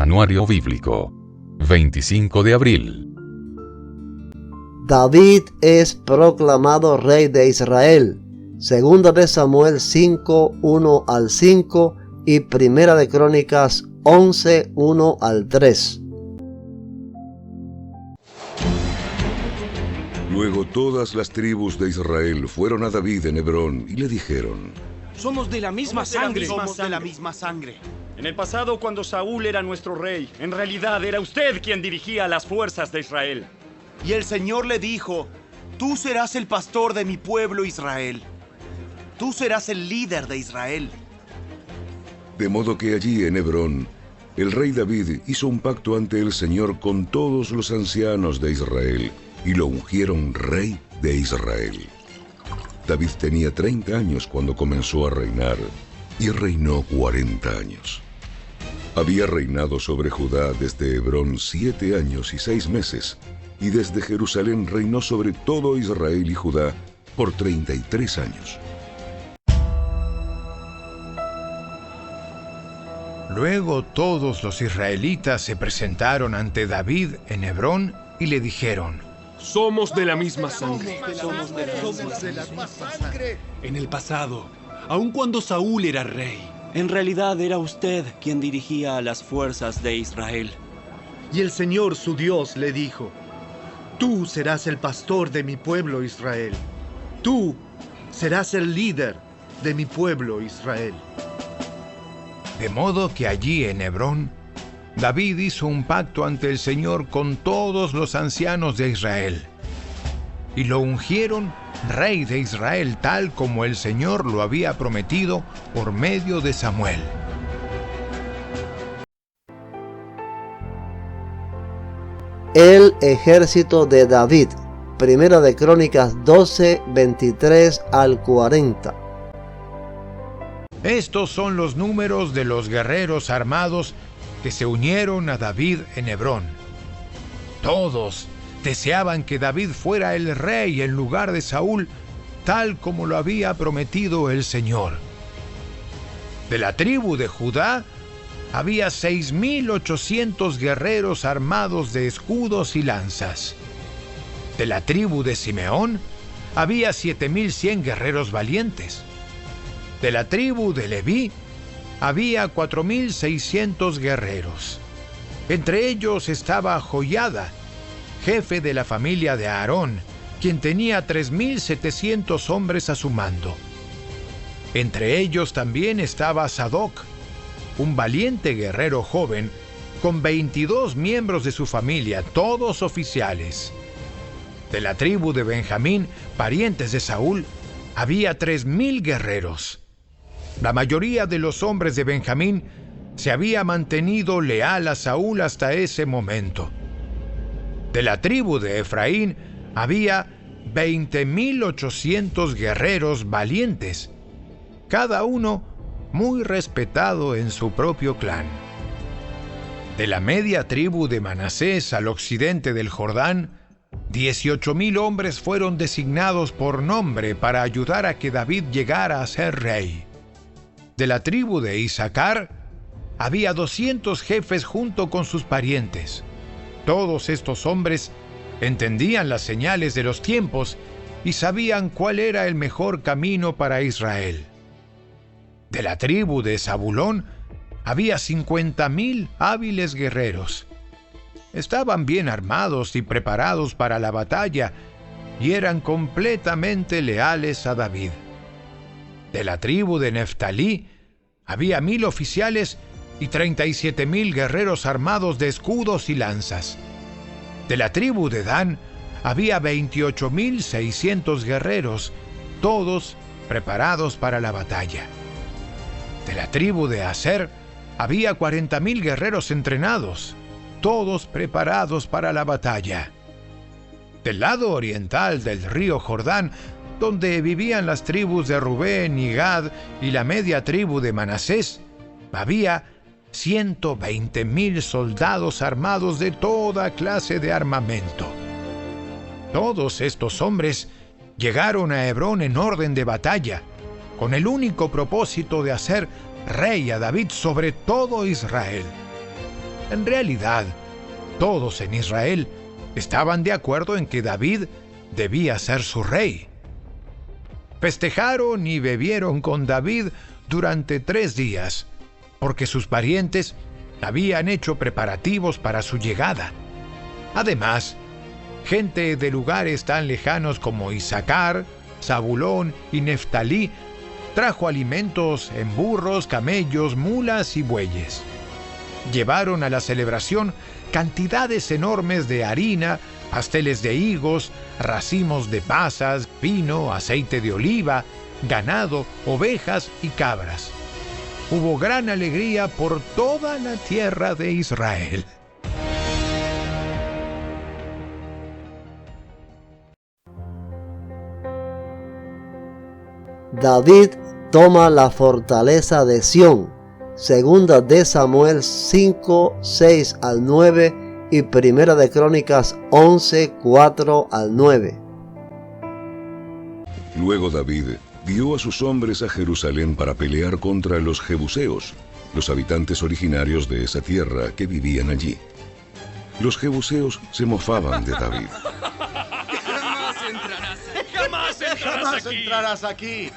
Anuario Bíblico. 25 de abril. David es proclamado rey de Israel. Segunda de Samuel 5, 1 al 5 y Primera de Crónicas 11, 1 al 3. Luego todas las tribus de Israel fueron a David en Hebrón y le dijeron: Somos de la misma sangre. Somos de la misma sangre. En el pasado, cuando Saúl era nuestro rey, en realidad era usted quien dirigía las fuerzas de Israel. Y el Señor le dijo: Tú serás el pastor de mi pueblo Israel. Tú serás el líder de Israel. De modo que allí en Hebrón, el rey David hizo un pacto ante el Señor con todos los ancianos de Israel y lo ungieron rey de Israel. David tenía 30 años cuando comenzó a reinar y reinó 40 años. Había reinado sobre Judá desde Hebrón 7 años y 6 meses, y desde Jerusalén reinó sobre todo Israel y Judá por 33 años. Luego todos los israelitas se presentaron ante David en Hebrón y le dijeron: Somos de la misma sangre. Somos de la misma sangre. En el pasado, aun cuando Saúl era rey, en realidad era usted quien dirigía a las fuerzas de Israel. Y el Señor su Dios le dijo: Tú serás el pastor de mi pueblo Israel. Tú serás el líder de mi pueblo Israel. De modo que allí en Hebrón, David hizo un pacto ante el Señor con todos los ancianos de Israel, y lo ungieron rey de Israel, tal como el Señor lo había prometido por medio de Samuel. El ejército de David. Primera de Crónicas 12, 23 al 40. Estos son los números de los guerreros armados que se unieron a David en Hebrón. Todos deseaban que David fuera el rey en lugar de Saúl, tal como lo había prometido el Señor. De la tribu de Judá había 6,800 guerreros armados de escudos y lanzas. De la tribu de Simeón había 7,100 guerreros valientes. De la tribu de Leví había 4,600 guerreros. Entre ellos estaba Joiada, jefe de la familia de Aarón, quien tenía 3,700 hombres a su mando. Entre ellos también estaba Sadoc, un valiente guerrero joven, con 22 miembros de su familia, todos oficiales. De la tribu de Benjamín, parientes de Saúl, había 3,000 guerreros. La mayoría de los hombres de Benjamín se había mantenido leal a Saúl hasta ese momento. De la tribu de Efraín había 20,800 guerreros valientes, cada uno muy respetado en su propio clan. De la media tribu de Manasés al occidente del Jordán, 18,000 hombres fueron designados por nombre para ayudar a que David llegara a ser rey. De la tribu de Isaacar había 200 jefes junto con sus parientes. Todos estos hombres entendían las señales de los tiempos y sabían cuál era el mejor camino para Israel. De la tribu de Zabulón había 50,000 hábiles guerreros. Estaban bien armados y preparados para la batalla y eran completamente leales a David. De la tribu de Neftalí había 1,000 oficiales y 37,000 guerreros armados de escudos y lanzas. De la tribu de Dan había 28,600 guerreros, todos preparados para la batalla. De la tribu de Aser había 40,000 guerreros entrenados, todos preparados para la batalla. Del lado oriental del río Jordán, donde vivían las tribus de Rubén y Gad y la media tribu de Manasés, había 120,000 soldados armados de toda clase de armamento. Todos estos hombres llegaron a Hebrón en orden de batalla, con el único propósito de hacer rey a David sobre todo Israel. En realidad, todos en Israel estaban de acuerdo en que David debía ser su rey. Festejaron y bebieron con David durante 3 días, porque sus parientes habían hecho preparativos para su llegada. Además, gente de lugares tan lejanos como Isaacar, Zabulón y Neftalí trajo alimentos en burros, camellos, mulas y bueyes. Llevaron a la celebración cantidades enormes de harina, pasteles de higos, racimos de pasas, vino, aceite de oliva, ganado, ovejas y cabras. Hubo gran alegría por toda la tierra de Israel. David toma la fortaleza de Sión. Segunda de Samuel 5, 6 al 9 y Primera de Crónicas 11, 4 al 9. Luego David guió a sus hombres a Jerusalén para pelear contra los jebuseos, los habitantes originarios de esa tierra que vivían allí. Los jebuseos se mofaban de David. Jamás entrarás aquí.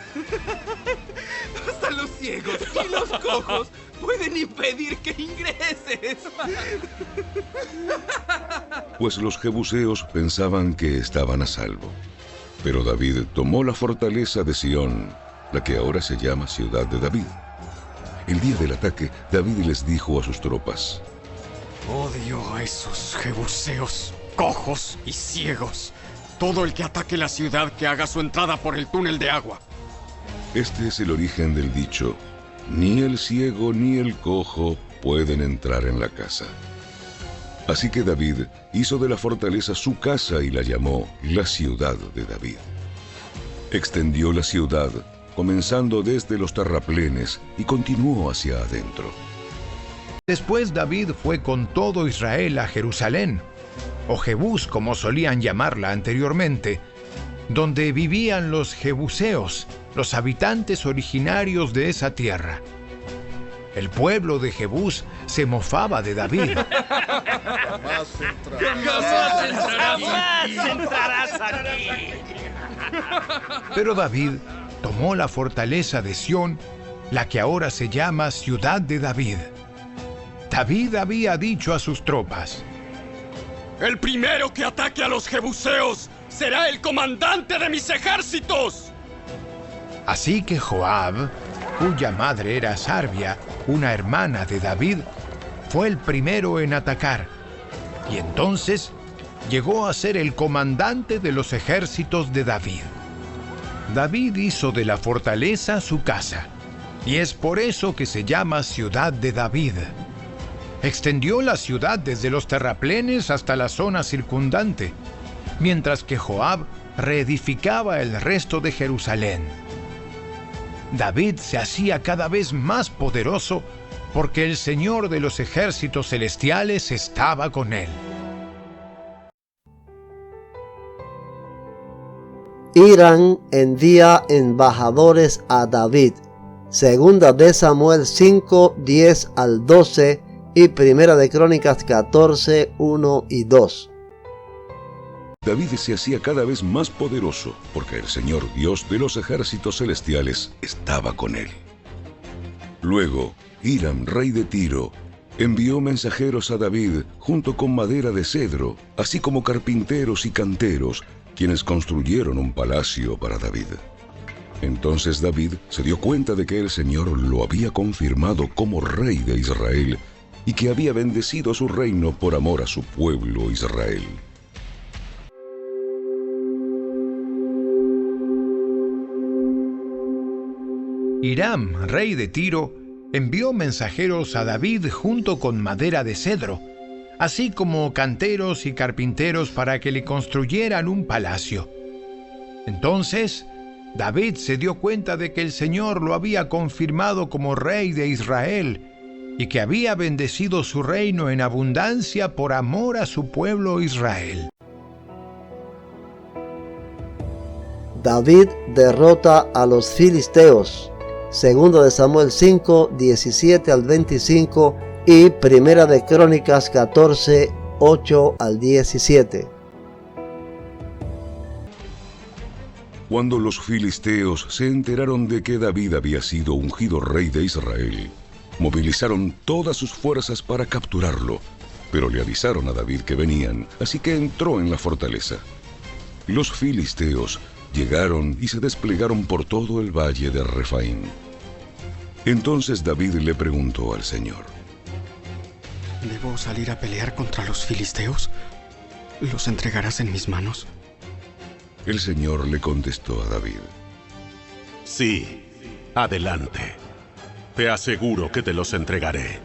Hasta los ciegos y los cojos pueden impedir que ingreses. Pues los jebuseos pensaban que estaban a salvo. Pero David tomó la fortaleza de Sión, la que ahora se llama Ciudad de David. El día del ataque, David les dijo a sus tropas: Odio a esos jebuseos, cojos y ciegos. Todo el que ataque la ciudad que haga su entrada por el túnel de agua. Este es el origen del dicho: ni el ciego ni el cojo pueden entrar en la casa. Así que David hizo de la fortaleza su casa y la llamó la Ciudad de David. Extendió la ciudad, comenzando desde los terraplenes, y continuó hacia adentro. Después David fue con todo Israel a Jerusalén, o Jebús como solían llamarla anteriormente, donde vivían los jebuseos, los habitantes originarios de esa tierra. El pueblo de Jebús se mofaba de David. Jamás entrarás aquí. Pero David tomó la fortaleza de Sión, la que ahora se llama Ciudad de David. David había dicho a sus tropas: El primero que ataque a los jebuseos será el comandante de mis ejércitos. Así que Joab, cuya madre era Sarbia, una hermana de David, fue el primero en atacar, y entonces llegó a ser el comandante de los ejércitos de David. David hizo de la fortaleza su casa, y es por eso que se llama Ciudad de David. Extendió la ciudad desde los terraplenes hasta la zona circundante, mientras que Joab reedificaba el resto de Jerusalén. David se hacía cada vez más poderoso porque el Señor de los ejércitos celestiales estaba con él. Hiram envía embajadores a David. Segunda de Samuel 5, 10 al 12 y Primera de Crónicas 14, 1 y 2. David se hacía cada vez más poderoso porque el Señor Dios de los ejércitos celestiales estaba con él. Luego, Hiram, rey de Tiro, envió mensajeros a David junto con madera de cedro, así como carpinteros y canteros, quienes construyeron un palacio para David. Entonces David se dio cuenta de que el Señor lo había confirmado como rey de Israel y que había bendecido su reino por amor a su pueblo Israel. Hiram, rey de Tiro, envió mensajeros a David junto con madera de cedro, así como canteros y carpinteros para que le construyeran un palacio. Entonces, David se dio cuenta de que el Señor lo había confirmado como rey de Israel y que había bendecido su reino en abundancia por amor a su pueblo Israel. David derrota a los filisteos. Segunda de Samuel 5, 17 al 25 y Primera de Crónicas 14, 8 al 17. Cuando los filisteos se enteraron de que David había sido ungido rey de Israel, movilizaron todas sus fuerzas para capturarlo, pero le avisaron a David que venían, así que entró en la fortaleza. Los filisteos llegaron y se desplegaron por todo el valle de Refaim. Entonces David le preguntó al Señor: ¿Debo salir a pelear contra los filisteos? ¿Los entregarás en mis manos? El Señor le contestó a David: Sí, adelante. Te aseguro que te los entregaré.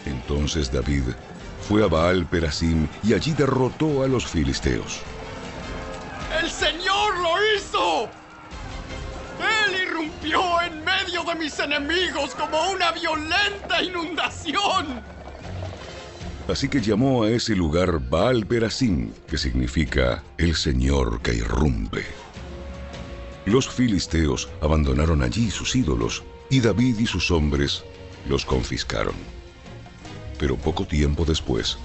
Entonces David fue a Baal Perasim y allí derrotó a los filisteos. ¡El Señor lo hizo! Él irrumpió en medio de mis enemigos como una violenta inundación. Así que llamó a ese lugar Baal Perasim, que significa el Señor que irrumpe. Los filisteos abandonaron allí sus ídolos y David y sus hombres los confiscaron. Pero poco tiempo después,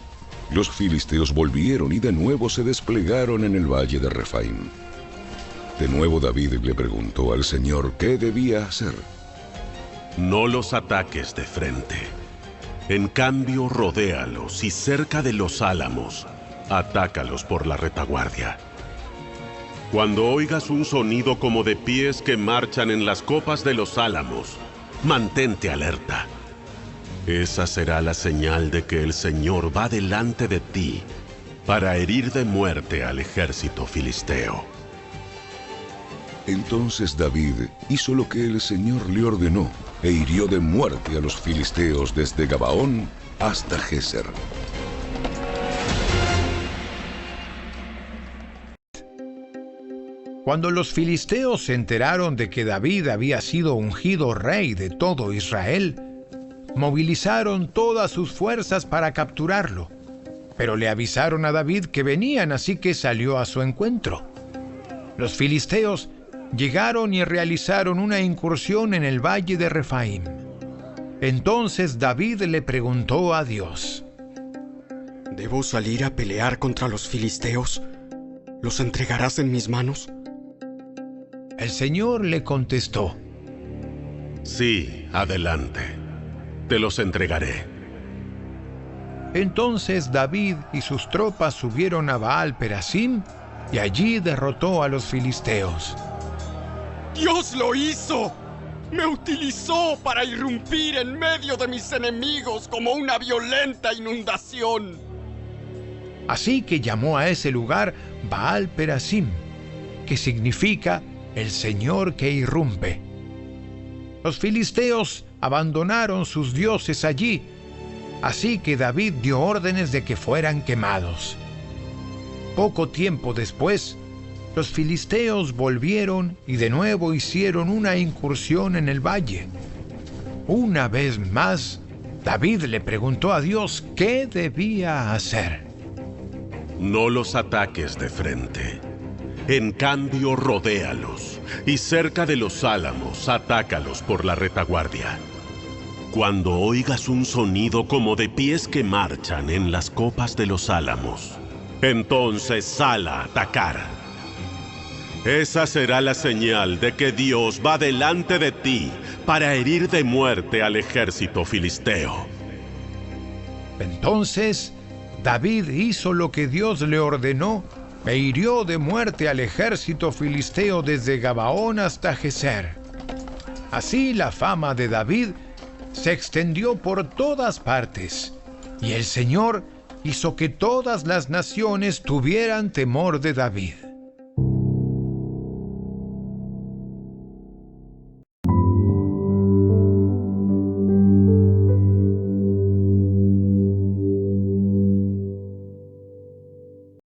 los filisteos volvieron y de nuevo se desplegaron en el valle de Refaim. De nuevo David le preguntó al Señor qué debía hacer. No los ataques de frente. En cambio, rodéalos y cerca de los álamos, atácalos por la retaguardia. Cuando oigas un sonido como de pies que marchan en las copas de los álamos, mantente alerta. Esa será la señal de que el Señor va delante de ti para herir de muerte al ejército filisteo. Entonces David hizo lo que el Señor le ordenó e hirió de muerte a los filisteos desde Gabaón hasta Geser. Cuando los filisteos se enteraron de que David había sido ungido rey de todo Israel, movilizaron todas sus fuerzas para capturarlo, pero le avisaron a David que venían, así que salió a su encuentro. Los filisteos llegaron y realizaron una incursión en el valle de Refaim. Entonces David le preguntó a Dios: ¿Debo salir a pelear contra los filisteos? ¿Los entregarás en mis manos? El Señor le contestó: Sí, adelante. Te los entregaré. Entonces David y sus tropas subieron a Baal Perasim y allí derrotó a los filisteos. ¡Dios lo hizo! Me utilizó para irrumpir en medio de mis enemigos como una violenta inundación. Así que llamó a ese lugar Baal Perasim, que significa el Señor que irrumpe. Los filisteos abandonaron sus dioses allí, así que David dio órdenes de que fueran quemados. Poco tiempo después, los filisteos volvieron y de nuevo hicieron una incursión en el valle. Una vez más, David le preguntó a Dios qué debía hacer. No los ataques de frente. En cambio, rodéalos y cerca de los álamos, atácalos por la retaguardia. Cuando oigas un sonido como de pies que marchan en las copas de los álamos, entonces sal a atacar. Esa será la señal de que Dios va delante de ti para herir de muerte al ejército filisteo. Entonces David hizo lo que Dios le ordenó e hirió de muerte al ejército filisteo desde Gabaón hasta Geser. Así la fama de David se extendió por todas partes, y el Señor hizo que todas las naciones tuvieran temor de David.